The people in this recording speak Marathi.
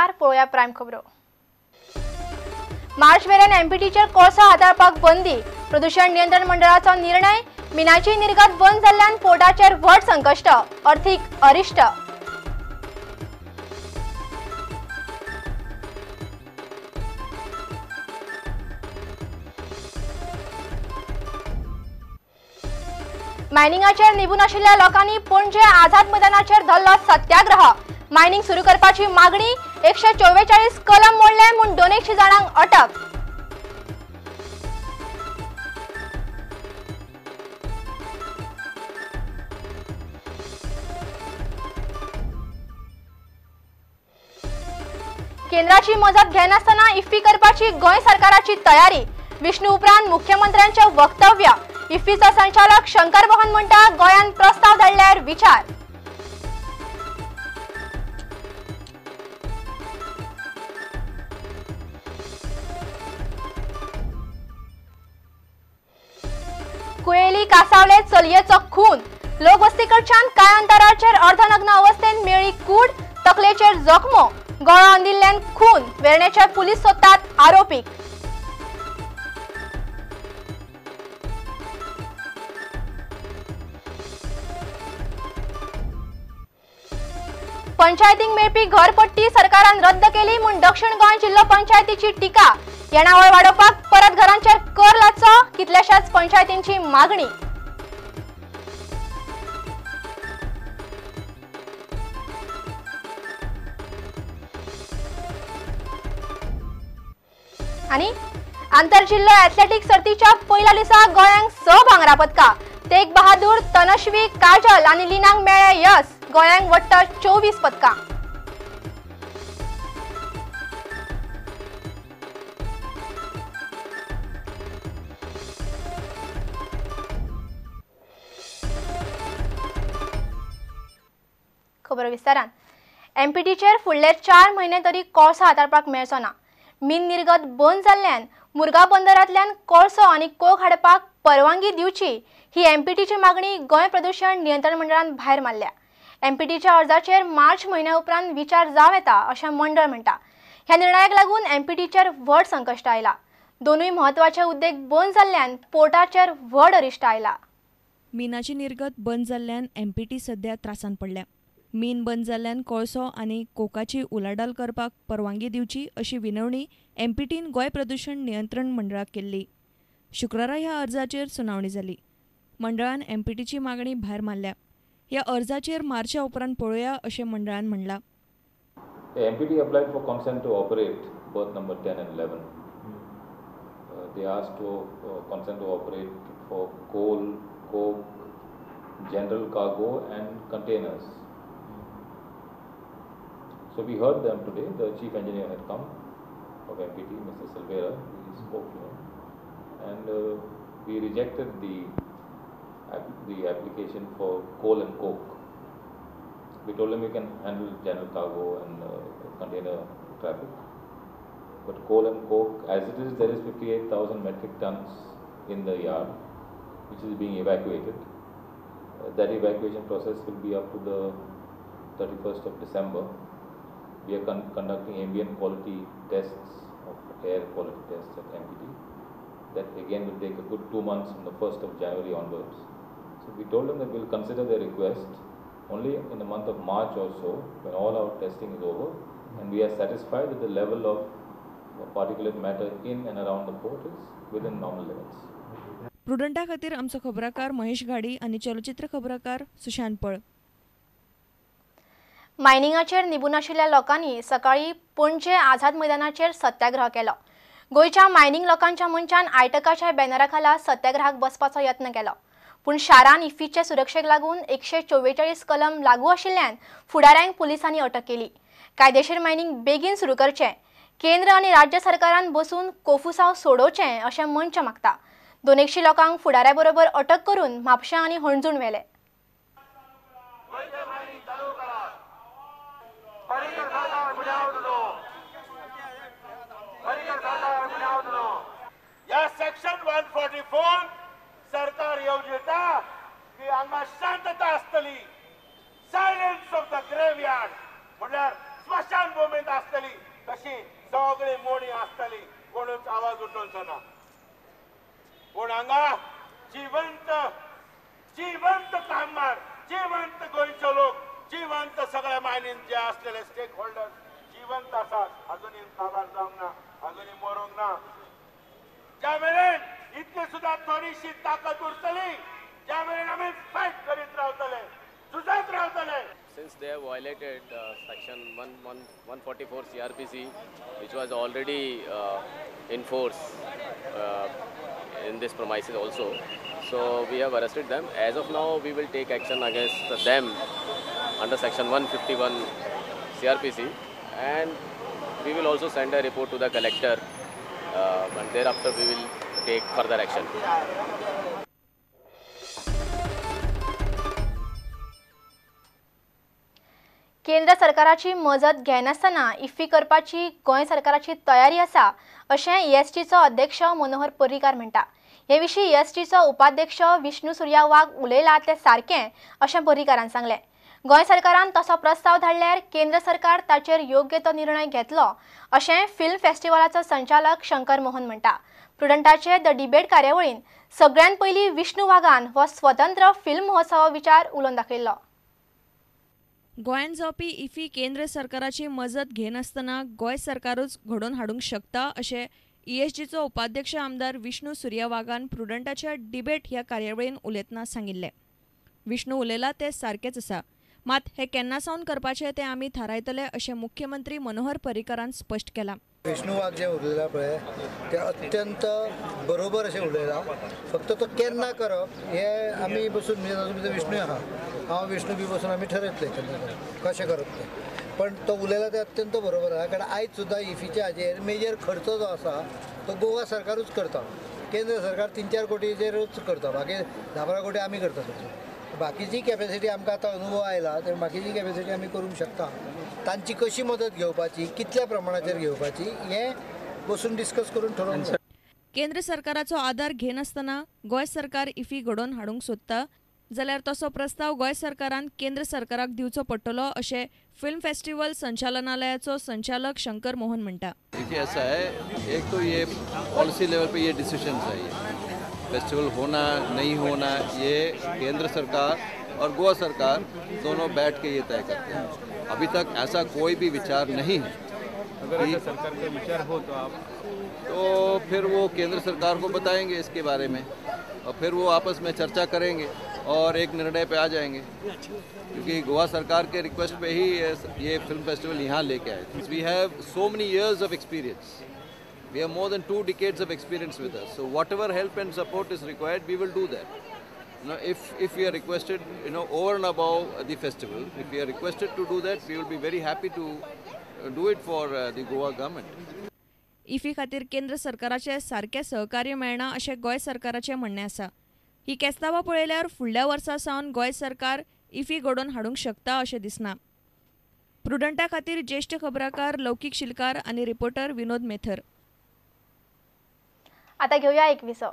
नमस्कार, पळोवया प्राइम खबरो। मार्च मेरेन एमपीटीचेर कोळसा हाताळपाक बंदी, प्रदूषण नियंत्रण मंडळाचो निर्णय। मिनाची निर्गत बंद जाल्ल्यान पोर्टाचेर व्हड संकश्ट, अर्थीक अरिश्ट। मायनिंगाचेर निबून आशिल्ल्या लोकांनी पणजे आझाद मैदानाचेर धरलो सत्याग्रह। मायनिंग सुरू करपाची मागणी, 144 कलम मोडले म्हूण 200 जाणांक अटक। केंद्राची मजत घेनासतना इफ्फी करपाची गोंय सरकाराची तयारी। विष्णू उपरांत मुख्यमंत्र्यांचे वक्तव्य। इफ्फीचो संचालक शंकर मोहन म्हणटा, गोंयान प्रस्ताव धाडल्यार विचार। कुयेली कासावले चलयेचो खून, लोकवस्तीकडच्यान कांय अंतराचेर अर्धनग्न अवस्थेत मेळ्ळी कूड, तकलेचेर जखमो, गळो अंदिल्ल्यान खून, वेर्णेचे पुलीस सोदतात आरोपीक। पंचायतींक मेळपी घरपट्टी सरकारान रद्द केली म्हूण दक्षिण गोंय जिल्लो पंचायतीची टिका। येणावळ वाडोवपाक परत घरांचेर कर लादचो, कितल्याशाच पंचायतींची मागणी। आणि आंतरजिल्लो एथलेटिक सर्तीच्या पहिल्या दिसा गोंयांक 6 भांगरा पदकां। तेग बहादूर, तनश्वी, काजल आणि लिनांक मेळ्ळे यश। गोंयांक वट्ट 24 पदकां। खबर विस्तारान। एमपीटीचेर फुडले 4 म्हयने तरी कोळसो हाताळपाक मेळचो ना। मीन निर्गत बंद जाल्ल्यान मुरगांव बंदरांतल्यान कोळसो आनी कोक हाडपाक परवानगी दिवची ही एमपीटीची मागणी गोंय प्रदूषण नियंत्रण मंडळान भायर मारल्या। एमपीटीच्या अर्जाचेर मार्च म्हयन्या उपरांत विचार जाव येता अशें मंडळ म्हणटा। ह्या निर्णयाक लागून एमपीटीचेर व्हड संकश्ट आयला। दोनूय म्हत्वाचे उद्देग बंद जाल्ल्यान पोर्टाचेर व्हड अरिश्ट आयला। मिनाची निर्गत बंद जाल्ल्यान एमपीटी सध्या त्रासान पडल्या। मीन बंद जाल्ल्यान कोळसो आनी कोकाची उलाढाल करपाक परवानगी दिवची अशी विनवणी एमपीटीन गोंय प्रदूषण नियंत्रण मंडळाक केल्ली। शुक्रारा ह्या अर्जाचेर सुनावणी जाली। मंडळान एमपीटीची मागणी भायर मारल्या। ह्या अर्जाचेर मार्चा उपरांत पळोवया अशें मंडळान म्हणलां। The MPT applied for consent to operate berth number 10 and 11. They asked to consent to operate for coal, coke, general cargo and containers. So we heard them today. The chief engineer had come of MPT, Mr. Silvera. We spoke to him and we rejected the application for coal and coke. We told him we can handle general cargo and container traffic. But coal and coke, as it is, there is 58,000 metric tons in the yard, which is being evacuated. That evacuation process will be up to the 31st of December. We are conducting ambient quality tests of air quality tests at MPT. That again will take a good 2 months from the 1st of January onwards. So we told them that we'll consider their request only in the month of March or so, when all our testing is over and we are satisfied that the level of particulate matter in and around the port is within normal limits. प्रुडंटा खातीर आमचो खबराकार महेश गाडी आनी चलचित्र खबराकार सुशांत पळ। मायनिंगाचेर निबून आशिल्ल्या लोकांनी सकाळी पणजे आझाद मैदानाचेर सत्याग्रह केलो। गोंयच्या मायनिंग लोकांच्या मंचान आयटकाच्या बॅनरा खाला सत्याग्रहाक बसपाचो यत्न केलो। पूण शारान इफ्फीचे सुरक्षेक लागून 144 कलम लागू आशिल्ल्यान फुडाऱ्यांक पुलिसांनी अटक केली। कायदेशीर मायनिंग बेगीन सुरू करचें, केंद्र आनी राज्य सरकारान बसून कोफुसांव सोडोवचें अशें मंच मागता। 200 लोकांक फुडाऱ्या बरोबर अटक करून म्हापशां आनी हणजूण व्हेले। सेक्शन 144 सरकार येवजिता की हांगा शांतता आसतली। सायलेन्स ऑफ द ग्रेवयार्ड म्हळ्यार स्मशानभूमीत आसतली तशी सगळी मोडी आसतली, कोणूच आवाज उठोवचो ना. पूण हांगा जिवंत जिवंत कामगार, जिवंत गोंयचे लोक, जिवंत सगळे मायनीन जे असलेले स्टेक होल्डर्स जिवंत आसात, अजूनही काबार जावंक ना, अजूनही मरूंक ना. ज्या वेळेन इतली सुद्धा थोडीशी ताकद उरतली, ज्या वेळेन आमी फायट करीत रावतले, झुजत रावतले. Since they have violated section 144 CRPC, which was already in force in this premises also, so we have arrested them. As of now, we will take action against them under section 151 CRPC, and we will also send a report to the collector, and thereafter we will take further action. केंद्र सरकाराची मजत घेनासतना इफ्फी करपाची गोंय सरकाराची तयारी आसा अशें ESTचो अध्यक्ष मनोहर पर्रीकार म्हणटा. हे विशीं ESTचो उपाध्यक्ष विष्णू सुर्या वाघ उलयला ते सारकें अशें पर्रीकारान सांगलें. गोंय सरकारान तसो प्रस्ताव धाडल्यार केंद्र सरकार ताचेर योग्य तो निर्णय घेतलो अशें फिल्म फेस्टिवलाचो संचालक शंकर मोहन म्हणटा. प्रुडंटाचे द डिबेट कार्यावळीन सगळ्यात पयलीं विष्णू वाघान हो स्वतंत्र फिल्म महोत्सव विचार उलोवन दाखयल्लो. गोंयांत जावपी इफ्फी केंद्र सरकाराची मजत घेनासतना गोंय सरकारूच घडोवन हाडूंक शकता अशें ESTचो उपाध्यक्ष आमदार विष्णू सुर्या वाघान प्रुडंटाच्या डिबेट ह्या कार्यावळीन उलयतना सांगिल्लें. विष्णू उलयला ते सारकेंच आसा, मात हे केन्ना सावन करपाचें तें आमी थारायतले अशें मुख्यमंत्री मनोहर पर्रीकारान स्पश्ट केलां. विष्णू वाघ जे उलयला पळय ते अत्यंत बरोबर अशें उलयला. फक्त तो केन्ना करप हे आमी बसून म्हणजे विष्णू आहा, हांव विष्णू बी बसून आमी ठरयतले कशें करप तें. पण तो उलयला ते अत्यंत बरोबर आहा, कारण आयज सुद्दां इफ्फीच्या हाजेर मेजर खर्च जो आसा तो गोवा सरकारूच करता. केंद्र सरकार 3-4 कोटीचेरूच करता, बाकी 10-12 कोटी आमी करता. बाकीची कॅपॅसिटी आमकां आतां अनुभव आयला, तर बाकीची कॅपॅसिटी आमी करूंक शकता. तांची कशी मदत घेवपाची, कितल्या प्रमाणाचेर घेवपाची हें बसून डिस्कस करून ठरोवंक. केंद्र सरकाराचो आदार घेनासतना गोंय सरकार इफ्फी घडोवन हाडूंक सोदता जाल्यार तसो प्रस्ताव गोंय सरकारान केंद्र सरकाराक दिवचो पडटलो अशें फिल्म फेस्टिवल संचालनालयाचो संचालक शंकर मोहन म्हणटा. देखिए ऐसा है, एक तो ये पॉलिसी लेवल पे ये डिसीजन चाहिए, फेस्टिवल होना नहीं होना ये केंद्र सरकार और गोवा सरकार दोनों बैठ के ये तय करते हैं. अभी तक ऐसा कोई भी विचार नहीं है. अगर ऐसा सरकार का विचार हो तो फिर वो केंद्र सरकार को बताएंगे इसके बारे में, और फिर वो आपस में चर्चा करेंगे और एक निर्णय पे आ जाएंगे. क्योंकि गोवा सरकार के रिक्वेस्ट पे ही ये फिल्म फेस्टिवल यहाँ लेके आए थे. We have so many years of experience. We have more than 2 decades of experience with us. So whatever help and support is required, we will do that. If we are requested, over and above the festival, if we are requested to do that, we will be very happy to do it for the Goa government. IFFI खातीर केंद्र सरकाराचे सारकें सहकार्य मेळना अशें गोंय सरकाराचें म्हणणें आसा. ही केस्तांवां पळयल्यार फुडल्या वर्सा सावन गोंय सरकार इफ्फी घडोवन हाडूंक शकता अशें दिसना. प्रुडंटा खातीर ज्येश्ठ खबराकार लौकीक शिलकार आनी रिपोर्टर विनोद मेथर. आता घेऊया एक विसव.